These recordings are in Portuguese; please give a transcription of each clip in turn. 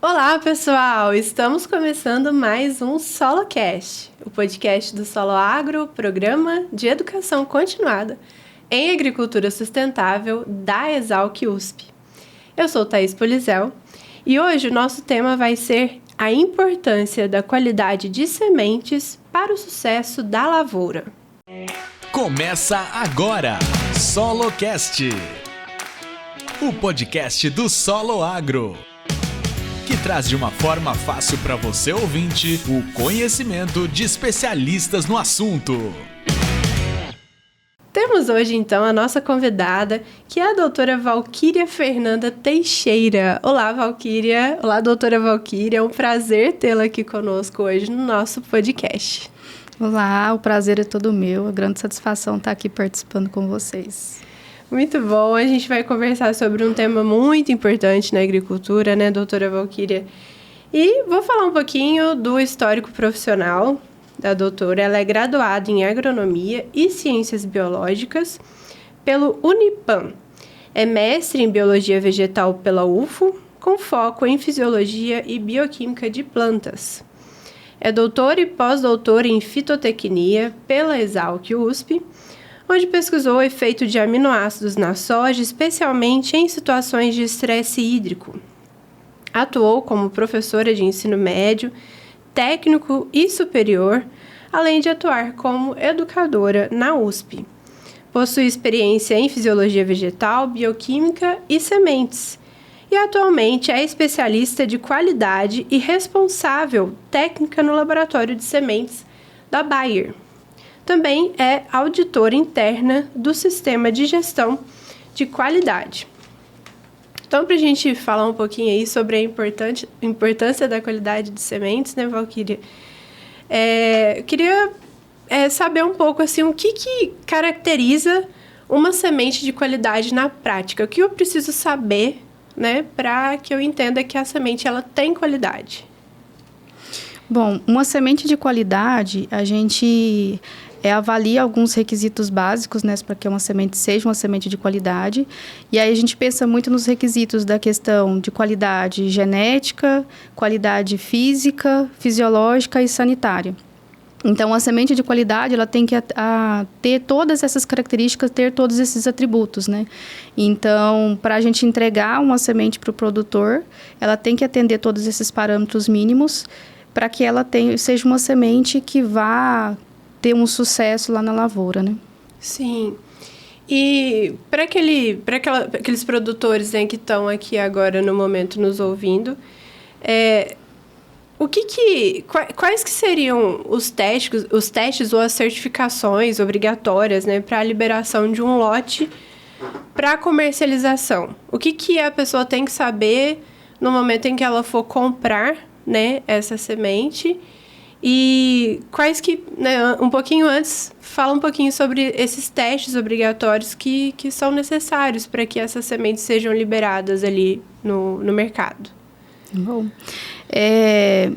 Olá, pessoal! Estamos começando mais um SoloCast, o podcast do Solo Agro, programa de educação continuada em agricultura sustentável da Exalc USP. Eu sou Thaís Polizel e hoje o nosso tema vai ser a importância da qualidade de sementes para o sucesso da lavoura. Começa agora, SoloCast, o podcast do Solo Agro, que traz de uma forma fácil para você ouvinte o conhecimento de especialistas no assunto. Temos hoje, então, a nossa convidada, que é a doutora Valquíria Fernanda Teixeira. Olá, Valquíria. Olá, doutora Valquíria. É um prazer tê-la aqui conosco hoje no nosso podcast. Olá, o prazer é todo meu. A grande satisfação estar aqui participando com vocês. Muito bom. A gente vai conversar sobre um tema muito importante na agricultura, né, doutora Valquíria? E vou falar um pouquinho do histórico profissional da doutora. Ela é graduada em Agronomia e Ciências Biológicas pelo Unipam. É mestre em Biologia Vegetal pela UFO, com foco em Fisiologia e Bioquímica de Plantas. É doutora e pós-doutora em Fitotecnia pela Exalc USP, onde pesquisou o efeito de aminoácidos na soja, especialmente em situações de estresse hídrico. Atuou como professora de ensino médio, técnico e superior, além de atuar como educadora na USP. Possui experiência em fisiologia vegetal, bioquímica e sementes. E atualmente é especialista de qualidade e responsável técnica no laboratório de sementes da Bayer. Também é auditora interna do Sistema de Gestão de Qualidade. Então, para a gente falar um pouquinho aí sobre a importância da qualidade de sementes, né, Valquíria? Eu queria saber um pouco, assim, o que caracteriza uma semente de qualidade na prática? O que eu preciso saber, né, para que eu entenda que a semente ela tem qualidade? Bom, uma semente de qualidade, a gente avalia alguns requisitos básicos, né, para que uma semente seja uma semente de qualidade. E aí a gente pensa muito nos requisitos da questão de qualidade genética, qualidade física, fisiológica e sanitária. Então, a semente de qualidade, ela tem que ter todas essas características, ter todos esses atributos, né? Então, para a gente entregar uma semente para o produtor, ela tem que atender todos esses parâmetros mínimos para que ela seja uma semente que vá ter um sucesso lá na lavoura, né? Sim. E para aqueles produtores, né, que estão aqui agora no momento nos ouvindo, quais que seriam os testes ou as certificações obrigatórias, né, para a liberação de um lote para comercialização? O que a pessoa tem que saber no momento em que ela for comprar, né, essa semente? E né, um pouquinho antes, fala um pouquinho sobre esses testes obrigatórios que são necessários para que essas sementes sejam liberadas ali no mercado. Bom,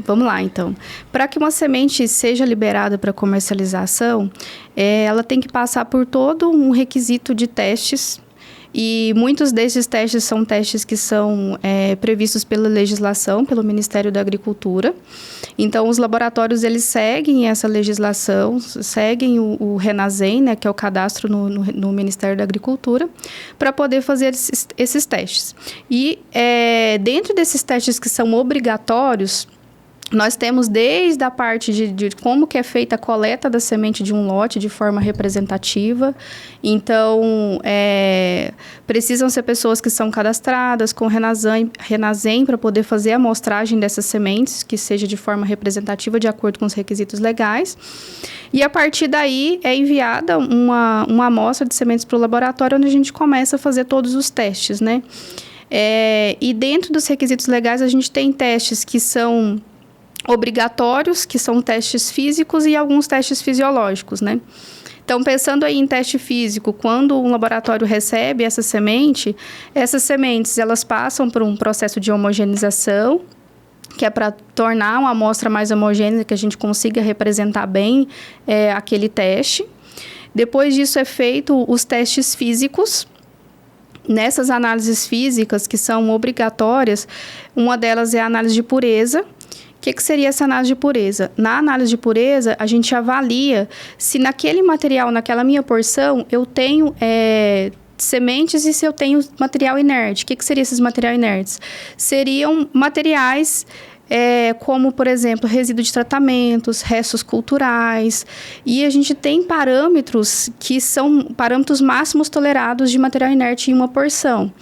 vamos lá, então. Para que uma semente seja liberada para comercialização, ela tem que passar por todo um requisito de testes. E muitos desses testes são testes que são previstos pela legislação, pelo Ministério da Agricultura. Então, os laboratórios, eles seguem essa legislação, seguem o RENASEM, né, que é o cadastro no Ministério da Agricultura, para poder fazer esses testes. E dentro desses testes que são obrigatórios, nós temos desde a parte de como que é feita a coleta da semente de um lote de forma representativa. Então, precisam ser pessoas que são cadastradas com RENASEM para poder fazer a amostragem dessas sementes, que seja de forma representativa de acordo com os requisitos legais. E a partir daí é enviada uma amostra de sementes para o laboratório, onde a gente começa a fazer todos os testes, né? E dentro dos requisitos legais, a gente tem testes que são obrigatórios, que são testes físicos e alguns testes fisiológicos, né? Então, pensando aí em teste físico, quando um laboratório recebe essas sementes, elas passam por um processo de homogeneização, que é para tornar uma amostra mais homogênea, que a gente consiga representar bem aquele teste. Depois disso é feito os testes físicos, nessas análises físicas que são obrigatórias, uma delas é a análise de pureza. O que seria essa análise de pureza? Na análise de pureza, a gente avalia se naquele material, naquela minha porção, eu tenho sementes e se eu tenho material inerte. O que seriam esses materiais inertes? Seriam materiais como, por exemplo, resíduo de tratamentos, restos culturais. E a gente tem parâmetros que são parâmetros máximos tolerados de material inerte em uma porção.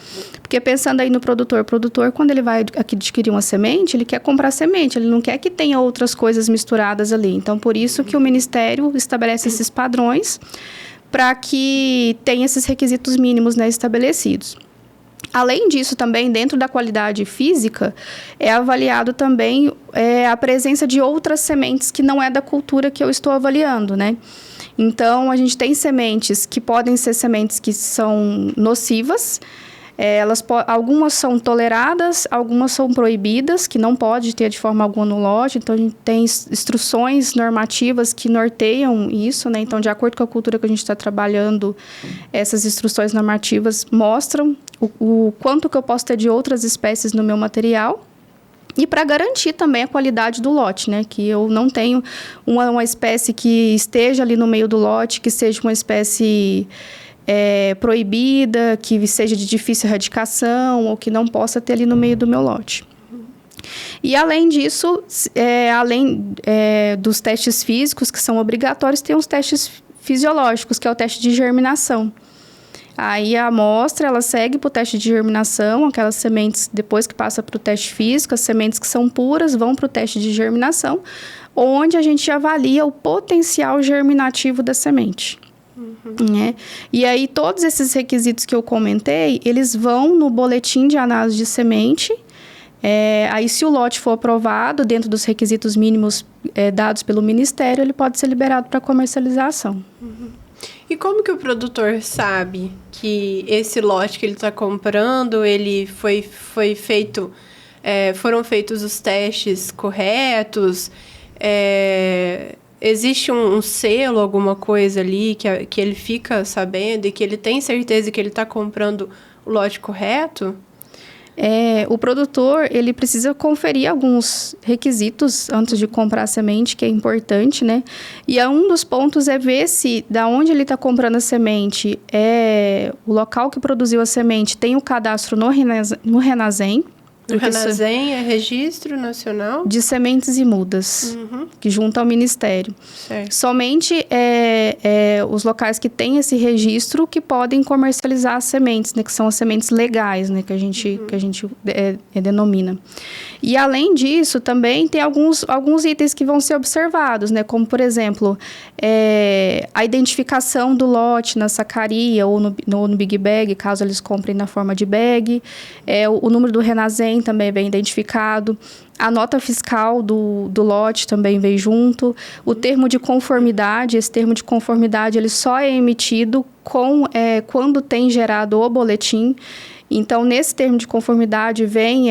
Porque pensando aí no produtor, quando ele vai adquirir uma semente, ele quer comprar semente, ele não quer que tenha outras coisas misturadas ali. Então, por isso que o Ministério estabelece esses padrões para que tenha esses requisitos mínimos, né, estabelecidos. Além disso, também, dentro da qualidade física, é avaliado também a presença de outras sementes que não é da cultura que eu estou avaliando, né? Então, a gente tem sementes que podem ser sementes que são nocivas, algumas são toleradas, algumas são proibidas, que não pode ter de forma alguma no lote. Então, a gente tem instruções normativas que norteiam isso, né? Então, de acordo com a cultura que a gente está trabalhando, essas instruções normativas mostram o quanto que eu posso ter de outras espécies no meu material. E para garantir também a qualidade do lote, né? Que eu não tenho uma espécie que esteja ali no meio do lote, que seja uma espécie proibida, que seja de difícil erradicação ou que não possa ter ali no meio do meu lote. E além disso, além dos testes físicos que são obrigatórios, tem os testes fisiológicos, que é o teste de germinação. Aí a amostra, ela segue para o teste de germinação, aquelas sementes, depois que passa para o teste físico, as sementes que são puras vão para o teste de germinação, onde a gente avalia o potencial germinativo da semente. Né? E aí, todos esses requisitos que eu comentei, eles vão no boletim de análise de semente. Aí, se o lote for aprovado, dentro dos requisitos mínimos dados pelo Ministério, ele pode ser liberado para comercialização. E como que o produtor sabe que esse lote que ele está comprando, ele foi feito, foram feitos os testes corretos? Existe um selo, alguma coisa ali que ele fica sabendo e que ele tem certeza que ele está comprando o lote correto? O produtor, ele precisa conferir alguns requisitos antes de comprar a semente, que é importante, né? E um dos pontos é ver se, da onde ele está comprando a semente, o local que produziu a semente tem o cadastro no Renasem. O Renasem é Registro Nacional de Sementes e Mudas, que junta ao Ministério. Certo. Somente os locais que têm esse registro que podem comercializar as sementes, né, que são as sementes legais, né, que a gente denomina. E, além disso, também tem alguns itens que vão ser observados, né, como, por exemplo, a identificação do lote na sacaria ou no Big Bag, caso eles comprem na forma de bag, o número do Renasem também é bem identificado, a nota fiscal do lote também vem junto, o termo de conformidade, esse termo de conformidade ele só é emitido quando tem gerado o boletim. Então, nesse termo de conformidade vem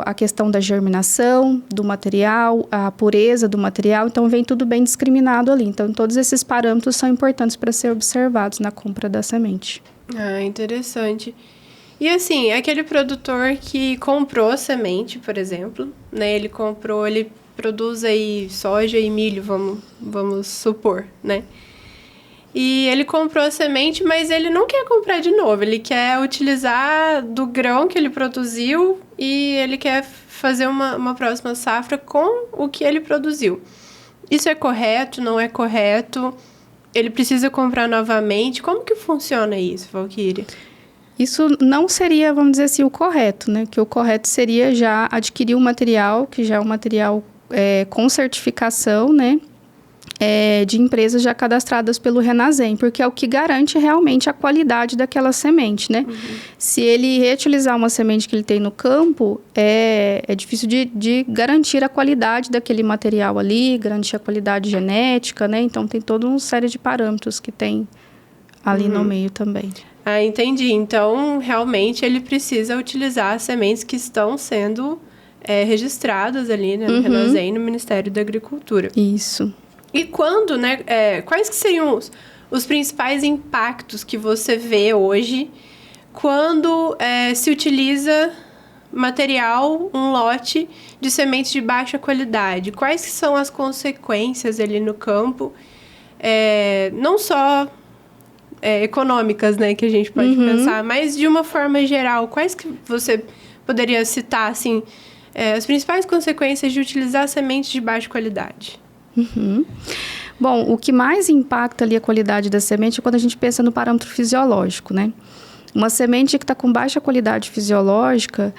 a questão da germinação do material, a pureza do material, então vem tudo bem discriminado ali. Então, todos esses parâmetros são importantes para ser observados na compra da semente. Ah, interessante. E assim, aquele produtor que comprou a semente, por exemplo, né? Ele produz aí soja e milho, vamos supor, né? E ele comprou a semente, mas ele não quer comprar de novo. Ele quer utilizar do grão que ele produziu e ele quer fazer uma próxima safra com o que ele produziu. Isso é correto? Não é correto? Ele precisa comprar novamente? Como que funciona isso, Valquíria? Isso não seria, vamos dizer assim, o correto, né? Que o correto seria já adquirir um material, que já é um material com certificação, né? De empresas já cadastradas pelo Renasem, porque é o que garante realmente a qualidade daquela semente, né? Se ele reutilizar uma semente que ele tem no campo, é difícil de garantir a qualidade daquele material ali, garantir a qualidade genética, né? Então, tem toda uma série de parâmetros que tem ali no meio também. Ah, entendi. Então, realmente, ele precisa utilizar as sementes que estão sendo registradas ali, né, no Renasem, no Ministério da Agricultura. Isso. E quando, né, quais que seriam os principais impactos que você vê hoje quando se utiliza material, um lote de sementes de baixa qualidade? Quais que são as consequências ali no campo, não só econômicas, né, que a gente pode pensar, mas de uma forma geral, quais que você poderia citar, assim, as principais consequências de utilizar sementes de baixa qualidade? Bom, o que mais impacta ali a qualidade da semente é quando a gente pensa no parâmetro fisiológico, né? Uma semente que está com baixa qualidade fisiológica,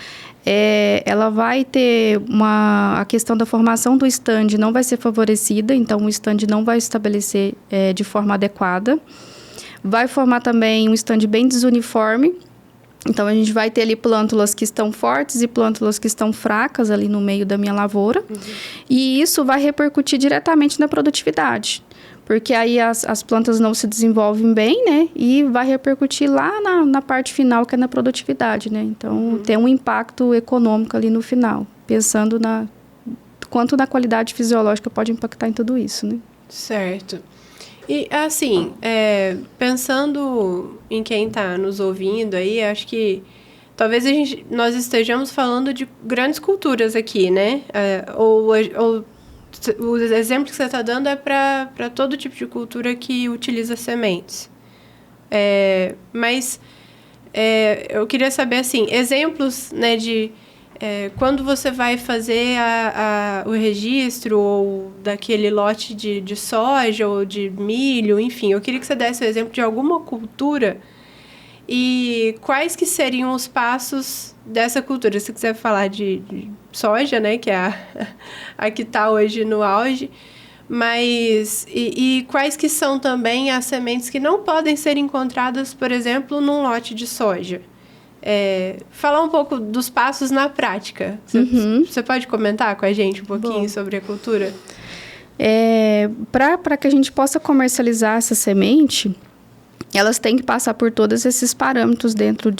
ela vai ter a questão da formação do estande não vai ser favorecida, então o estande não vai estabelecer de forma adequada. Vai formar também um estande bem desuniforme, então a gente vai ter ali plântulas que estão fortes e plântulas que estão fracas ali no meio da minha lavoura, e isso vai repercutir diretamente na produtividade. Porque aí as plantas não se desenvolvem bem, né? E vai repercutir lá na parte final, que é na produtividade, né? Então, tem um impacto econômico ali no final. Pensando quanto na qualidade fisiológica pode impactar em tudo isso, né? Certo. E, assim, pensando em quem está nos ouvindo aí, acho que talvez nós estejamos falando de grandes culturas aqui, né? O exemplo que você está dando é para todo tipo de cultura que utiliza sementes. Mas eu queria saber, assim, exemplos, né, de quando você vai fazer o registro ou daquele lote de soja ou de milho, enfim. Eu queria que você desse o exemplo de alguma cultura e quais que seriam os passos dessa cultura. Se você quiser falar de soja, né, que é a que está hoje no auge, mas e quais que são também as sementes que não podem ser encontradas, por exemplo, num lote de soja? Falar um pouco dos passos na prática. Você pode comentar com a gente um pouquinho sobre a cultura? Para que a gente possa comercializar essa semente, elas têm que passar por todos esses parâmetros dentro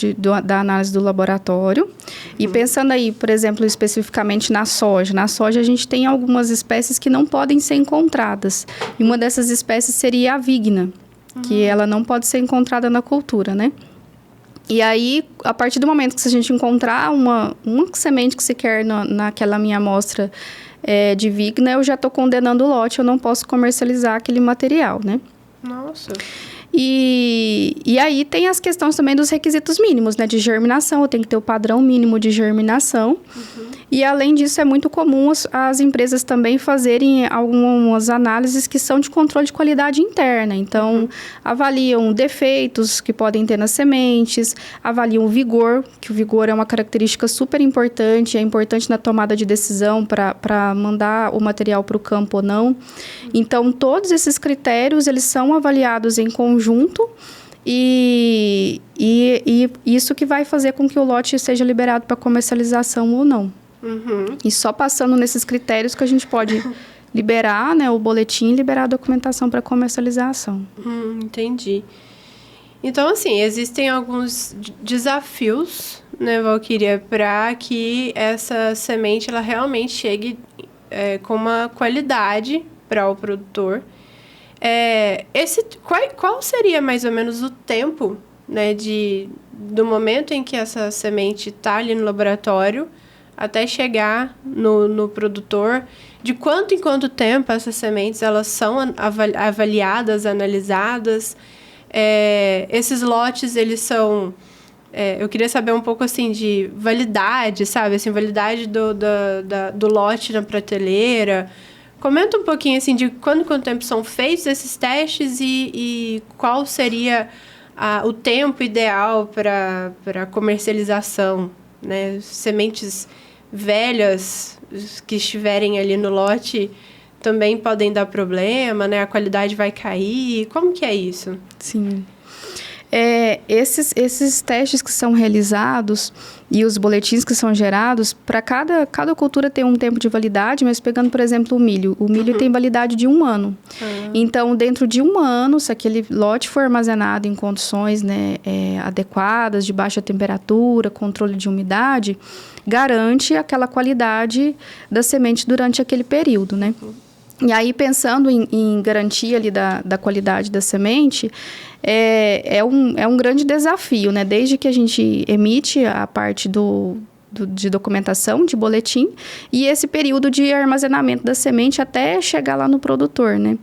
da análise do laboratório. E pensando aí, por exemplo, especificamente na soja. Na soja, a gente tem algumas espécies que não podem ser encontradas. E uma dessas espécies seria a vigna, que ela não pode ser encontrada na cultura, né? E aí, a partir do momento que a gente encontrar uma semente que se quer naquela minha amostra de vigna, eu já estou condenando o lote, eu não posso comercializar aquele material, né? Nossa! E aí tem as questões também dos requisitos mínimos, né? De germinação, eu tenho que ter o padrão mínimo de germinação. E além disso, é muito comum as empresas também fazerem algumas análises que são de controle de qualidade interna. Então, avaliam defeitos que podem ter nas sementes, avaliam o vigor, que o vigor é uma característica super importante, é importante na tomada de decisão para mandar o material para o campo ou não. Então, todos esses critérios, eles são avaliados em conjunto e isso que vai fazer com que o lote seja liberado para comercialização ou não. E só passando nesses critérios que a gente pode liberar, né, o boletim e liberar a documentação para comercialização. Entendi. Então, assim, existem alguns desafios, né, Valquíria, para que essa semente ela realmente chegue com uma qualidade para o produtor. Qual seria mais ou menos o tempo, né, do momento em que essa semente está ali no laboratório até chegar no produtor? De quanto em quanto tempo essas sementes elas são avaliadas, analisadas? Esses lotes, eles são... eu queria saber um pouco, assim, de validade, sabe? Assim, validade do lote na prateleira. Comenta um pouquinho, assim, de quanto tempo são feitos esses testes e qual seria o tempo ideal para comercialização, né? Sementes velhas que estiverem ali no lote também podem dar problema, né? A qualidade vai cair. Como que é isso? Sim. Esses testes que são realizados e os boletins que são gerados, para cada cultura tem um tempo de validade, mas pegando, por exemplo, o milho tem validade de 1 ano. Então, dentro de 1 ano, se aquele lote for armazenado em condições, né, adequadas, de baixa temperatura, controle de umidade, garante aquela qualidade da semente durante aquele período, né? E aí, pensando em garantia ali da qualidade da semente, é um grande desafio, né? Desde que a gente emite a parte de documentação, de boletim, e esse período de armazenamento da semente até chegar lá no produtor, né?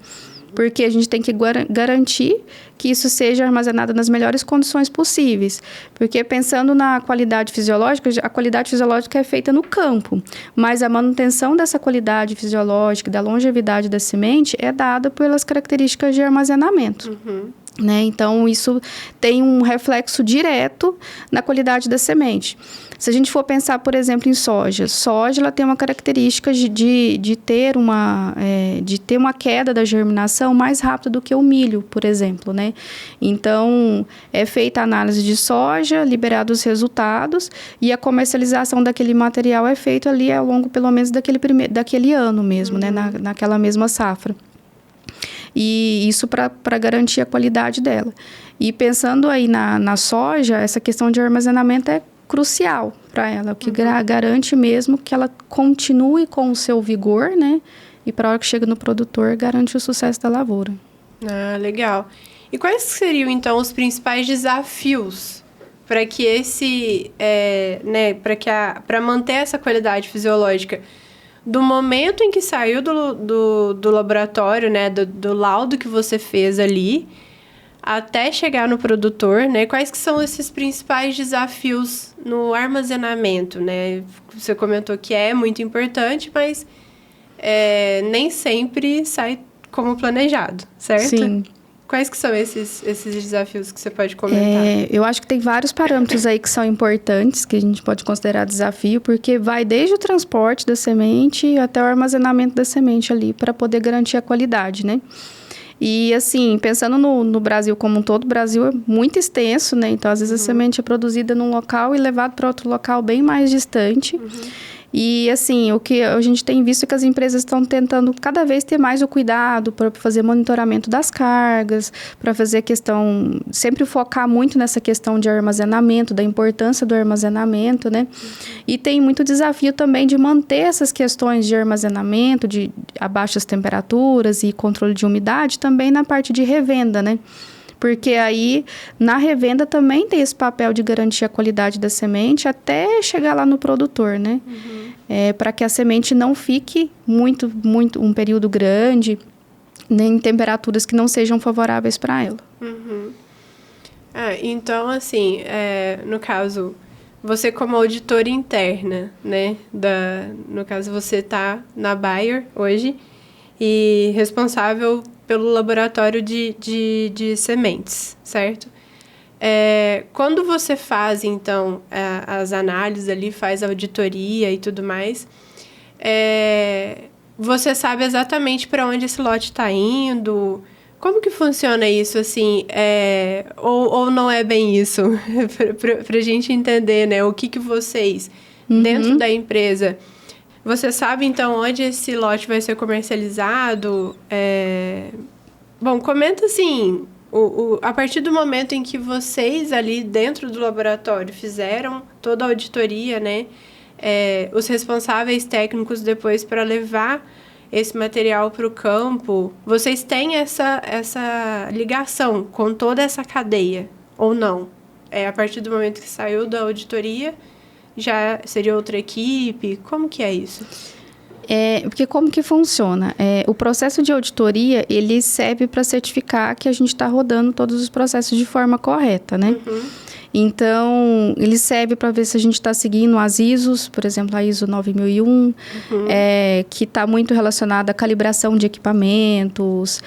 Porque a gente tem que garantir que isso seja armazenado nas melhores condições possíveis. Porque pensando na qualidade fisiológica, a qualidade fisiológica é feita no campo, mas a manutenção dessa qualidade fisiológica, da longevidade da semente, é dada pelas características de armazenamento. Né? Então, isso tem um reflexo direto na qualidade da semente. Se a gente for pensar, por exemplo, em soja, ela tem uma característica de ter uma queda da germinação mais rápida do que o milho, por exemplo, né? Então, é feita a análise de soja, liberados os resultados, e a comercialização daquele material é feita ali ao longo, pelo menos, daquele ano mesmo, né? Naquela mesma safra. E isso para garantir a qualidade dela. E pensando aí na soja, essa questão de armazenamento é crucial para ela, o que garante mesmo que ela continue com o seu vigor, né? E para a hora que chega no produtor, garante o sucesso da lavoura. Ah, legal. E quais seriam, então, os principais desafios para que para manter essa qualidade fisiológica do momento em que saiu do laboratório, né, do laudo que você fez ali, até chegar no produtor, né? Quais que são esses principais desafios no armazenamento, né? Você comentou que é muito importante, mas nem sempre sai como planejado, certo? Sim. Quais que são esses desafios que você pode comentar? Eu acho que tem vários parâmetros aí que são importantes, que a gente pode considerar desafio, porque vai desde o transporte da semente até o armazenamento da semente ali, para poder garantir a qualidade, né? E, assim, pensando no Brasil como um todo, o Brasil é muito extenso, né? Então, às vezes, a semente é produzida num local e levada para outro local bem mais distante. E, assim, o que a gente tem visto é que as empresas estão tentando cada vez ter mais o cuidado para fazer monitoramento das cargas, para fazer a questão, sempre focar muito nessa questão de armazenamento, da importância do armazenamento, né? E tem muito desafio também de manter essas questões de armazenamento, de a baixas temperaturas e controle de umidade também na parte de revenda, né? Porque aí, na revenda, também tem esse papel de garantir a qualidade da semente até chegar lá no produtor, né? Para que a semente não fique muito, um período grande, nem em temperaturas que não sejam favoráveis para ela. Então, assim, no caso, você como auditora interna, né? No caso, você está na Bayer hoje e responsável pelo laboratório de sementes, certo? Quando você faz, então, as análises ali, faz a auditoria e tudo mais, você sabe exatamente para onde esse lote está indo? Como que funciona isso, assim? Ou não é bem isso? Para a gente entender, né? O que vocês, dentro da empresa... Você sabe, então, onde esse lote vai ser comercializado? Bom, comenta, assim, a partir do momento em que vocês ali dentro do laboratório fizeram toda a auditoria, né? Os responsáveis técnicos depois para levar esse material para o campo, vocês têm essa ligação com toda essa cadeia, ou não? A partir do momento que saiu da auditoria... Já seria outra equipe? Como que é isso? Porque como que funciona? O processo de auditoria, ele serve para certificar que a gente está rodando todos os processos de forma correta, né? Então, ele serve para ver se a gente está seguindo as ISOs, por exemplo, a ISO 9001, que está muito relacionada à calibração de equipamentos,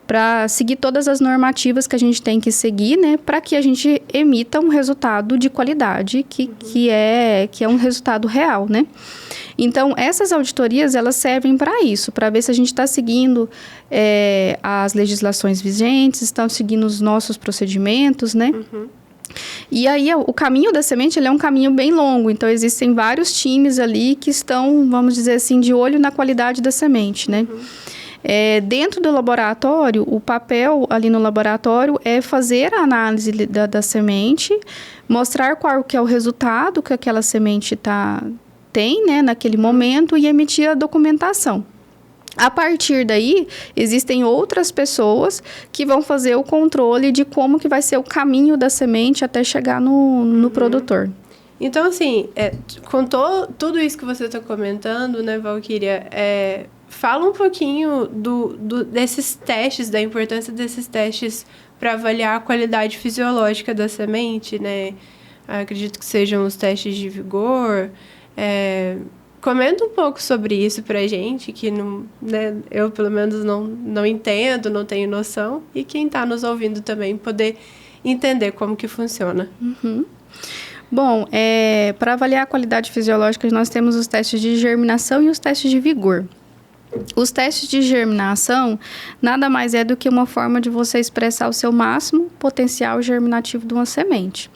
para seguir todas as normativas que a gente tem que seguir, né, para que a gente emita um resultado de qualidade que é um resultado real, né? Então, essas auditorias, elas servem para isso, para ver se a gente está seguindo as legislações vigentes, estão seguindo os nossos procedimentos, né? E aí, o caminho da semente, ele é um caminho bem longo, então existem vários times ali que estão, vamos dizer assim, de olho na qualidade da semente, né? Dentro do laboratório, o papel ali no laboratório é fazer a análise da semente, mostrar qual que é o resultado que aquela semente tem, né, naquele momento, e emitir a documentação. A partir daí, existem outras pessoas que vão fazer o controle de como que vai ser o caminho da semente até chegar no produtor. Então, assim, com tudo isso que você está comentando, né, Valquíria, fala um pouquinho desses testes, da importância desses testes para avaliar a qualidade fisiológica da semente, né? Acredito que sejam os testes de vigor. Comenta um pouco sobre isso pra gente, que não, né, eu pelo menos não entendo, não tenho noção, e quem está nos ouvindo também poder entender como que funciona. Uhum. Bom, para avaliar a qualidade fisiológica, nós temos os testes de germinação e os testes de vigor. Os testes de germinação nada mais é do que uma forma de você expressar o seu máximo potencial germinativo de uma semente.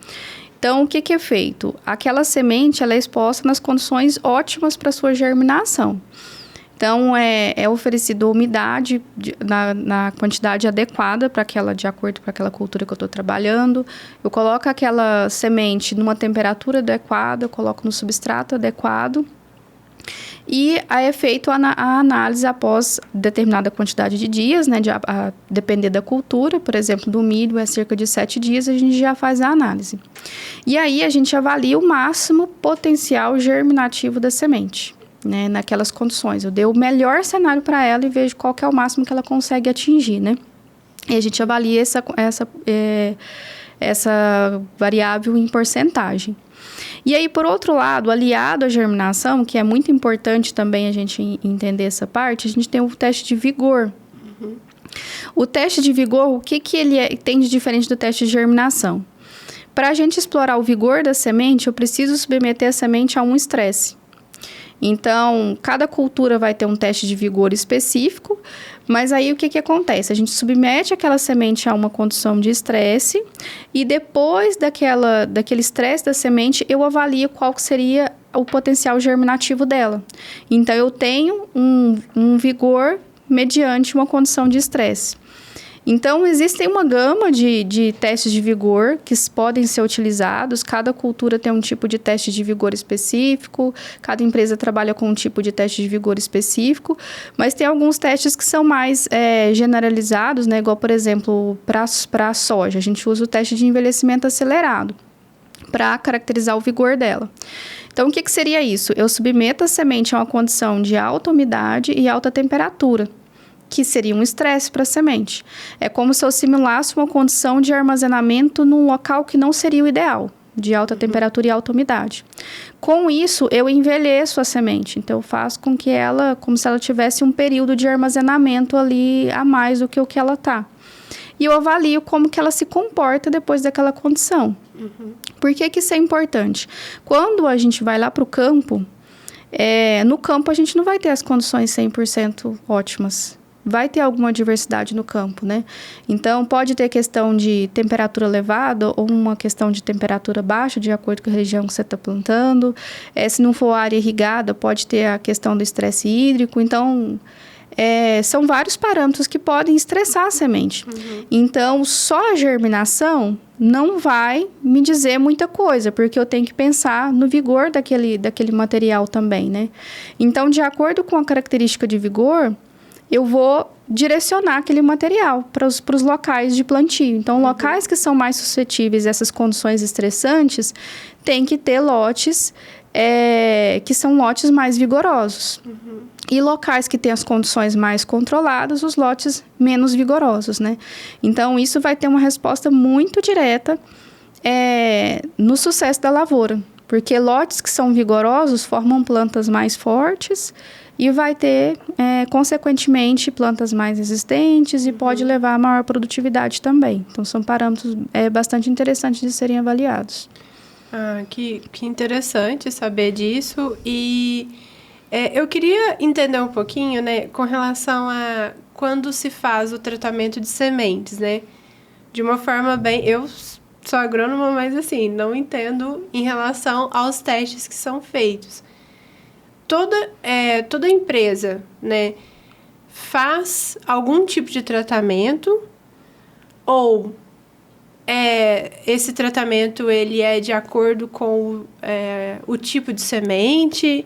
Então, o que é feito? Aquela semente ela é exposta nas condições ótimas para sua germinação. Então, é oferecido umidade na quantidade adequada de acordo com aquela cultura que eu estou trabalhando. Eu coloco aquela semente numa temperatura adequada, eu coloco no substrato adequado. E é feito a análise após determinada quantidade de dias, né, a depender da cultura. Por exemplo, do milho é cerca de 7 dias, a gente já faz a análise. E aí a gente avalia o máximo potencial germinativo da semente, né, naquelas condições. Eu dei o melhor cenário para ela e vejo qual que é o máximo que ela consegue atingir, né? E a gente avalia essa variável em porcentagem. E aí, por outro lado, aliado à germinação, que é muito importante também a gente entender essa parte, a gente tem o teste de vigor. Uhum. O teste de vigor, o que ele tem de diferente do teste de germinação? Para a gente explorar o vigor da semente, eu preciso submeter a semente a um estresse. Então, cada cultura vai ter um teste de vigor específico, mas aí o que acontece? A gente submete aquela semente a uma condição de estresse e depois daquele estresse da semente, eu avalio qual que seria o potencial germinativo dela. Então, eu tenho um vigor mediante uma condição de estresse. Então, existem uma gama de testes de vigor que podem ser utilizados. Cada cultura tem um tipo de teste de vigor específico, cada empresa trabalha com um tipo de teste de vigor específico, mas tem alguns testes que são mais generalizados, né? Igual, por exemplo, para a soja. A gente usa o teste de envelhecimento acelerado para caracterizar o vigor dela. Então, o que seria isso? Eu submeto a semente a uma condição de alta umidade e alta temperatura, que seria um estresse para a semente. É como se eu simulasse uma condição de armazenamento num local que não seria o ideal, de alta temperatura e alta umidade. Com isso, eu envelheço a semente. Então, eu faço com que como se ela tivesse um período de armazenamento ali a mais do que o que ela está. E eu avalio como que ela se comporta depois daquela condição. Uhum. Por que isso é importante? Quando a gente vai lá para o campo, no campo a gente não vai ter as condições 100% ótimas. Vai ter alguma diversidade no campo, né? Então, pode ter questão de temperatura elevada ou uma questão de temperatura baixa, de acordo com a região que você está plantando. Se não for área irrigada, pode ter a questão do estresse hídrico. Então, são vários parâmetros que podem estressar a semente. Uhum. Então, só a germinação não vai me dizer muita coisa, porque eu tenho que pensar no vigor daquele material também, né? Então, de acordo com a característica de vigor, eu vou direcionar aquele material para os locais de plantio. Então, locais que são mais suscetíveis a essas condições estressantes, tem que ter lotes que são lotes mais vigorosos. Uhum. E locais que têm as condições mais controladas, os lotes menos vigorosos, né? Então, isso vai ter uma resposta muito direta no sucesso da lavoura. Porque lotes que são vigorosos formam plantas mais fortes e vai ter, consequentemente, plantas mais resistentes e pode levar a maior produtividade também. Então, são parâmetros bastante interessantes de serem avaliados. Que interessante saber disso. E eu queria entender um pouquinho, né, com relação a quando se faz o tratamento de sementes, né? De uma forma bem... Eu sou agrônoma, mas assim, não entendo em relação aos testes que são feitos. Toda empresa, né, faz algum tipo de tratamento ou esse tratamento ele é de acordo com o tipo de semente?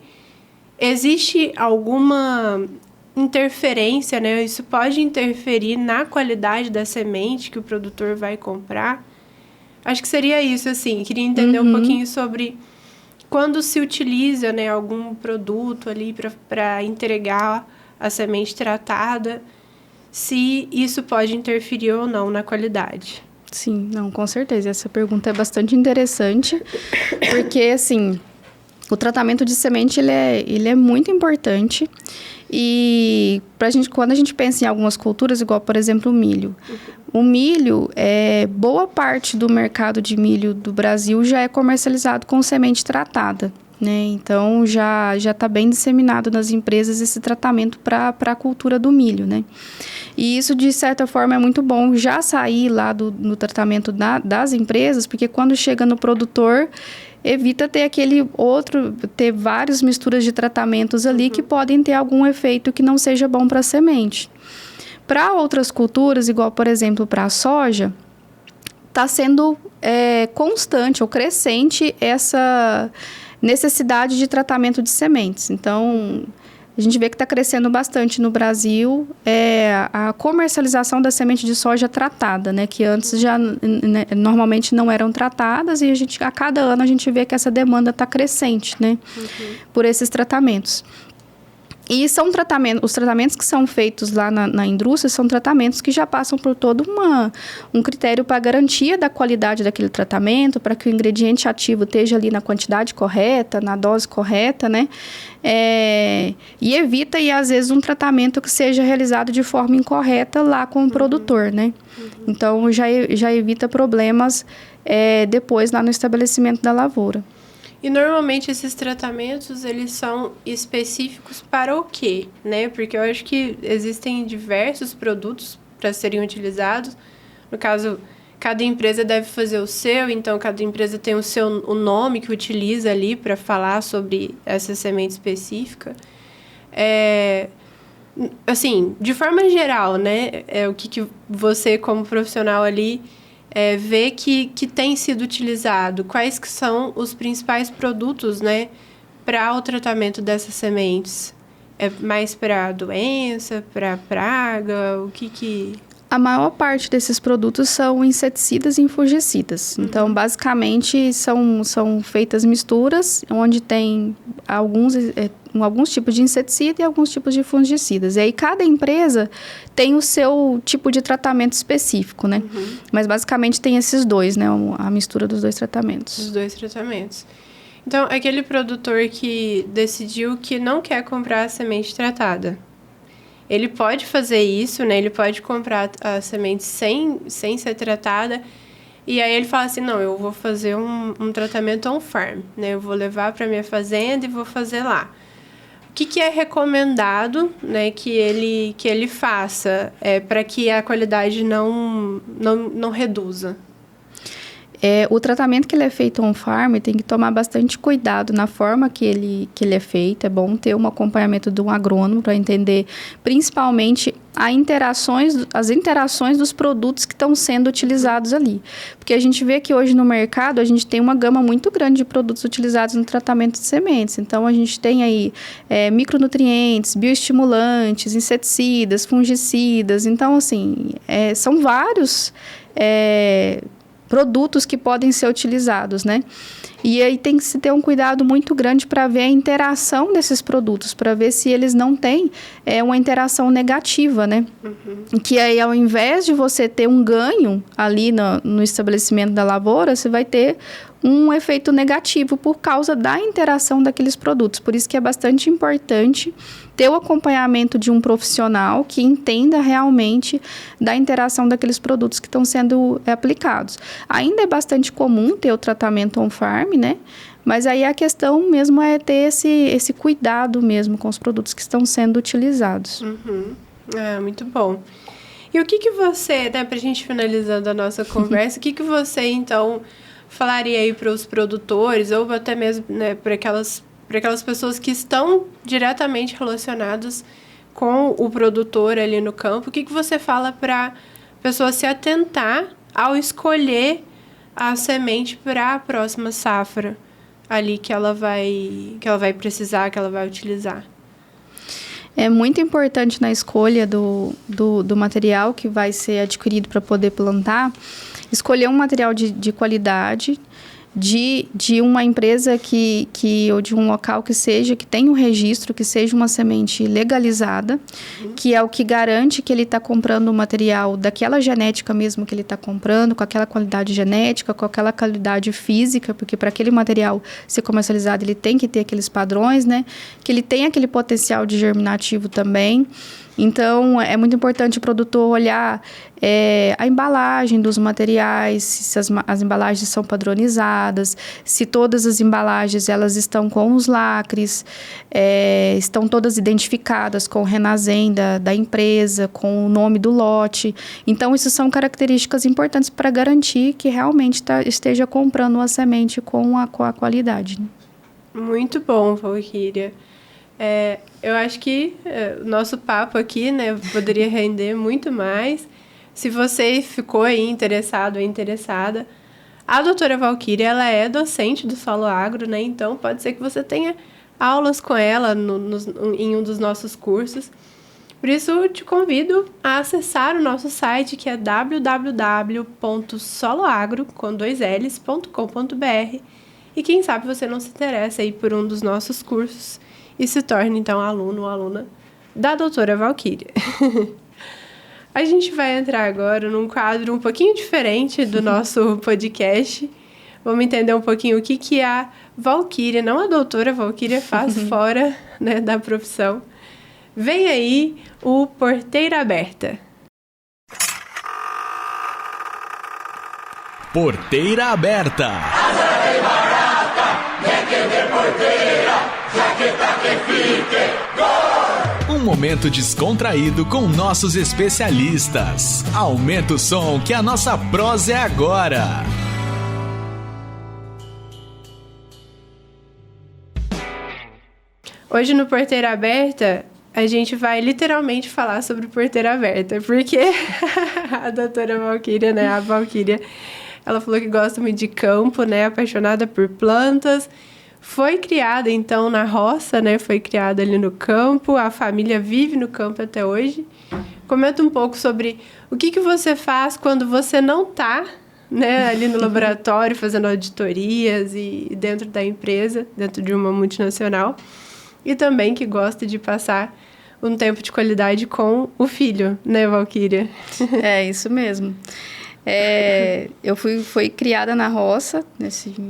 Existe alguma interferência, né? Isso pode interferir na qualidade da semente que o produtor vai comprar? Acho que seria isso, assim. Queria entender um pouquinho sobre quando se utiliza, né, algum produto ali para entregar a semente tratada, se isso pode interferir ou não na qualidade. Sim, não, com certeza. Essa pergunta é bastante interessante, porque, assim, o tratamento de semente, ele é muito importante. E quando a gente pensa em algumas culturas, igual, por exemplo, o milho. O milho, boa parte do mercado de milho do Brasil já é comercializado com semente tratada, né? Então, já está bem disseminado nas empresas esse tratamento para a cultura do milho, né? E isso, de certa forma, é muito bom já sair lá no tratamento das empresas, porque quando chega no produtor, evita ter várias misturas de tratamentos ali que podem ter algum efeito que não seja bom para a semente. Para outras culturas, igual, por exemplo, para a soja, está sendo constante ou crescente essa necessidade de tratamento de sementes. Então, a gente vê que está crescendo bastante no Brasil a comercialização da semente de soja tratada, né? Que antes já normalmente não eram tratadas e a cada ano a gente vê que essa demanda está crescente, né? Por esses tratamentos. E os tratamentos que são feitos lá na indústria são tratamentos que já passam por todo um critério para garantia da qualidade daquele tratamento, para que o ingrediente ativo esteja ali na quantidade correta, na dose correta, né? E evita, às vezes, um tratamento que seja realizado de forma incorreta lá com o produtor, né? Então, já evita problemas depois lá no estabelecimento da lavoura. E normalmente esses tratamentos, eles são específicos para o quê, né? Porque eu acho que existem diversos produtos para serem utilizados. No caso, cada empresa deve fazer o seu, então cada empresa tem o nome que utiliza ali para falar sobre essa semente específica. Assim, de forma geral, né? O que você, como profissional ali, vê que tem sido utilizado, quais que são os principais produtos, né, para o tratamento dessas sementes? É mais para doença, para praga, o que... A maior parte desses produtos são inseticidas e fungicidas. Então, basicamente, são feitas misturas, onde tem alguns tipos de inseticida e alguns tipos de fungicidas. E aí, cada empresa tem o seu tipo de tratamento específico, né? Mas, basicamente, tem esses dois, né? A mistura dos dois tratamentos. Os dois tratamentos. Então, aquele produtor que decidiu que não quer comprar a semente tratada, ele pode fazer isso, né? Ele pode comprar a semente sem ser tratada. E aí ele fala assim, não, eu vou fazer um tratamento on-farm, né? Eu vou levar para minha fazenda e vou fazer lá. O que é recomendado, né, que ele faça para que a qualidade não reduza? O tratamento que ele é feito on-farm tem que tomar bastante cuidado na forma que ele é feito. É bom ter um acompanhamento de um agrônomo para entender, principalmente, as interações dos produtos que estão sendo utilizados ali. Porque a gente vê que hoje no mercado a gente tem uma gama muito grande de produtos utilizados no tratamento de sementes. Então, a gente tem aí micronutrientes, bioestimulantes, inseticidas, fungicidas. Então, assim, são vários produtos que podem ser utilizados, né? E aí tem que se ter um cuidado muito grande para ver a interação desses produtos, para ver se eles não têm uma interação negativa, né? Que aí, ao invés de você ter um ganho ali no estabelecimento da lavoura, você vai ter um efeito negativo por causa da interação daqueles produtos. Por isso que é bastante importante ter o acompanhamento de um profissional que entenda realmente da interação daqueles produtos que estão sendo aplicados. Ainda é bastante comum ter o tratamento on-farm, né? Mas aí a questão mesmo é ter esse cuidado mesmo com os produtos que estão sendo utilizados. Muito bom. E o que você, né, para a gente finalizando a nossa conversa, o que você, então, falaria aí para os produtores, ou até mesmo, né, para aquelas pessoas que estão diretamente relacionadas com o produtor ali no campo? O que você fala para a pessoa se atentar ao escolher a semente para a próxima safra ali que ela vai precisar, que ela vai utilizar? É muito importante na escolha do material que vai ser adquirido para poder plantar, escolher um material de qualidade, de uma empresa ou de um local que tenha um registro, que seja uma semente legalizada, que é o que garante que ele está comprando o material daquela genética mesmo que ele está comprando, com aquela qualidade genética, com aquela qualidade física, porque para aquele material ser comercializado ele tem que ter aqueles padrões, né? Que ele tem aquele potencial de germinativo também. Então, é muito importante o produtor olhar a embalagem dos materiais, se as embalagens são padronizadas, se todas as embalagens elas estão com os lacres, estão todas identificadas com o RENASEM da empresa, com o nome do lote. Então, isso são características importantes para garantir que realmente esteja comprando uma semente com a qualidade. Né? Muito bom, Valquíria. Eu acho que o nosso papo aqui, né, poderia render muito mais. Se você ficou aí interessado ou interessada, a doutora Valquíria, ela é docente do Solo Agro, né? Então, pode ser que você tenha aulas com ela em um dos nossos cursos. Por isso, eu te convido a acessar o nosso site, que é www.soloagro.com.br. E quem sabe você não se interessa aí por um dos nossos cursos e se torne, então, aluno ou aluna da doutora Valquíria. A gente vai entrar agora num quadro um pouquinho diferente do nosso podcast. Vamos entender um pouquinho o que a Valquíria, não a doutora Valquíria, faz fora, né, da profissão. Vem aí o Porteira Aberta. Porteira Aberta. Um momento descontraído com nossos especialistas. Aumenta o som que a nossa prosa é agora. Hoje no Porteira Aberta, a gente vai literalmente falar sobre Porteira Aberta, porque a doutora Valquíria, né, a Valquíria, ela falou que gosta muito de campo, né, apaixonada por plantas. Foi criada, então, na roça, né? Foi criada ali no campo. A família vive no campo até hoje. Comenta um pouco sobre o que você faz quando você não está, né, ali no laboratório fazendo auditorias e dentro da empresa, dentro de uma multinacional. E também que gosta de passar um tempo de qualidade com o filho, né, Valquíria? É, isso mesmo. Eu fui criada na roça,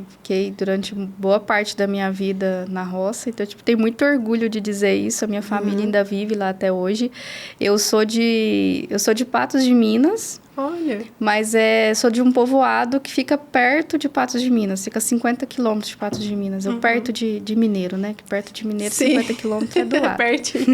fiquei durante boa parte da minha vida na roça, então tenho muito orgulho de dizer isso. A minha família ainda vive lá até hoje. Eu sou de Patos de Minas. Olha. Mas sou de um povoado que fica perto de Patos de Minas, fica 50 quilômetros de Patos de Minas. Eu perto de Mineiro, né? Que perto de Mineiro, sim. 50 quilômetros é do lado. Pertinho.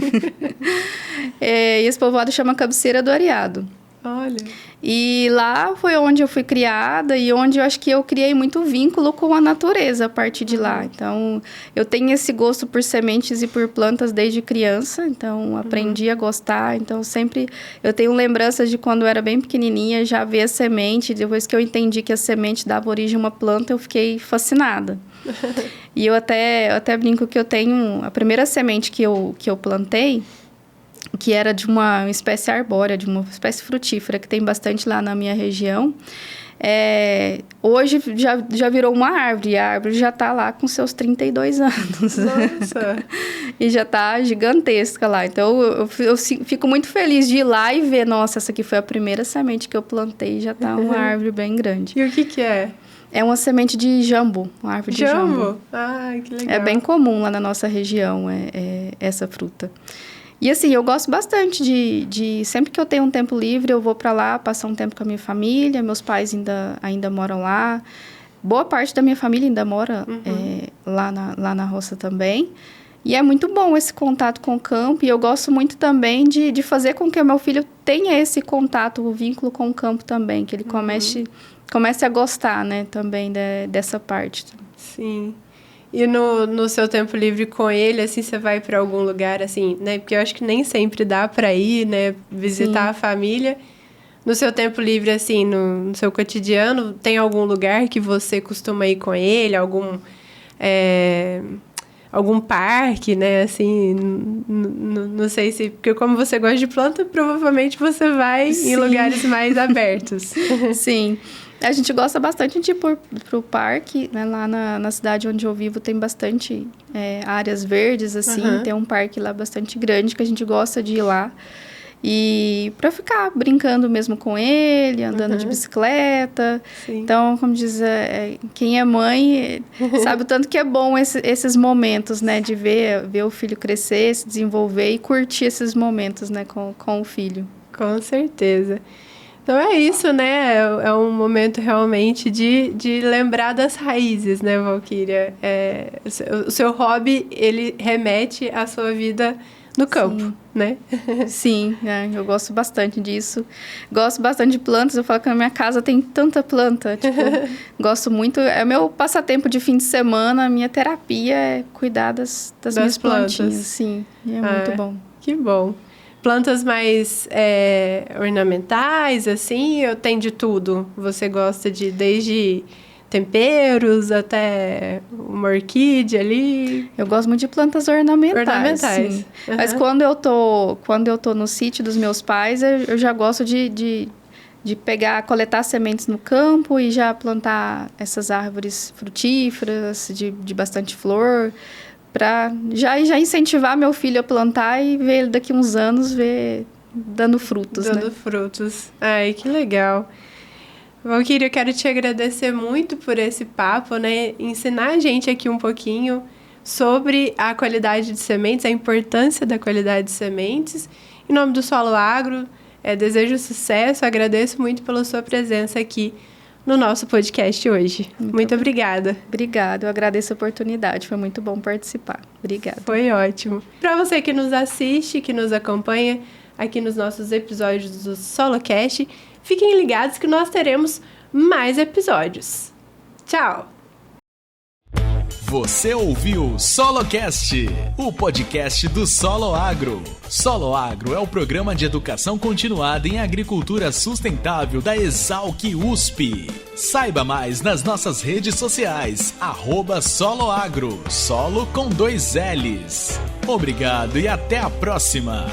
E esse povoado chama Cabeceira do Areado. Olha. E lá foi onde eu fui criada e onde eu acho que eu criei muito vínculo com a natureza a partir de lá. Então, eu tenho esse gosto por sementes e por plantas desde criança. Então, aprendi a gostar. Então, sempre eu tenho lembranças de quando eu era bem pequenininha, já ver a semente. Depois que eu entendi que a semente dava origem a uma planta, eu fiquei fascinada. E eu até brinco que eu tenho... A primeira semente que eu plantei, que era de uma espécie arbórea, de uma espécie frutífera, que tem bastante lá na minha região. Hoje já virou uma árvore, e a árvore já está lá com seus 32 anos. Nossa! E já está gigantesca lá. Então, eu fico muito feliz de ir lá e ver, nossa, essa aqui foi a primeira semente que eu plantei, já está uma árvore bem grande. E o que é? É uma semente de jambo, uma árvore de jambo. Ai, que legal. É bem comum lá na nossa região, essa fruta. E assim, eu gosto bastante de... Sempre que eu tenho um tempo livre, eu vou para lá passar um tempo com a minha família. Meus pais ainda moram lá. Boa parte da minha família ainda mora lá na roça também. E é muito bom esse contato com o campo. E eu gosto muito também de fazer com que o meu filho tenha esse contato, o vínculo com o campo também. Que ele comece a gostar, né, também dessa parte. Sim. E no seu tempo livre com ele, assim, você vai para algum lugar, assim, né? Porque eu acho que nem sempre dá para ir, né? Visitar Sim. a família. No seu tempo livre, assim, no seu cotidiano, tem algum lugar que você costuma ir com ele? algum parque, né? Assim, não sei se... Porque como você gosta de planta, provavelmente você vai em lugares mais abertos. Sim. A gente gosta bastante de ir pro parque, né? Lá na cidade onde eu vivo tem bastante áreas verdes, assim. Tem um parque lá bastante grande que a gente gosta de ir lá. E para ficar brincando mesmo com ele, andando de bicicleta. Sim. Então, como diz, quem é mãe sabe o tanto que é bom esses momentos, né? De ver o filho crescer, se desenvolver e curtir esses momentos, né? Com o filho. Com certeza. Então é isso, né? É um momento realmente de lembrar das raízes, né, Valquíria? O seu hobby, ele remete à sua vida no campo, sim, né? Sim, eu gosto bastante disso. Gosto bastante de plantas. Eu falo que na minha casa tem tanta planta. Tipo, gosto muito. É meu passatempo de fim de semana. A minha terapia é cuidar das minhas plantinhas. Sim, é muito bom. Que bom. Plantas mais ornamentais, assim, ou tem de tudo? Você gosta desde temperos até uma orquídea ali? Eu gosto muito de plantas ornamentais. Sim. Mas quando eu tô no sítio dos meus pais, eu já gosto de coletar sementes no campo e já plantar essas árvores frutíferas, de bastante flor, para já incentivar meu filho a plantar e ver ele daqui uns anos dando frutos, Dando frutos. Ai, que legal. Valquíria, eu quero te agradecer muito por esse papo, né? Ensinar a gente aqui um pouquinho sobre a qualidade de sementes, a importância da qualidade de sementes. Em nome do Solo Agro, desejo sucesso, agradeço muito pela sua presença aqui no nosso podcast hoje. Muito obrigada. Obrigada, eu agradeço a oportunidade, foi muito bom participar. Obrigada. Foi ótimo. Para você que nos assiste, que nos acompanha aqui nos nossos episódios do SoloCast, fiquem ligados que nós teremos mais episódios. Tchau! Você ouviu SoloCast, o podcast do Solo Agro. Solo Agro é o programa de educação continuada em agricultura sustentável da Exalc USP. Saiba mais nas nossas redes sociais, @soloagro, solo com 2 L's. Obrigado e até a próxima!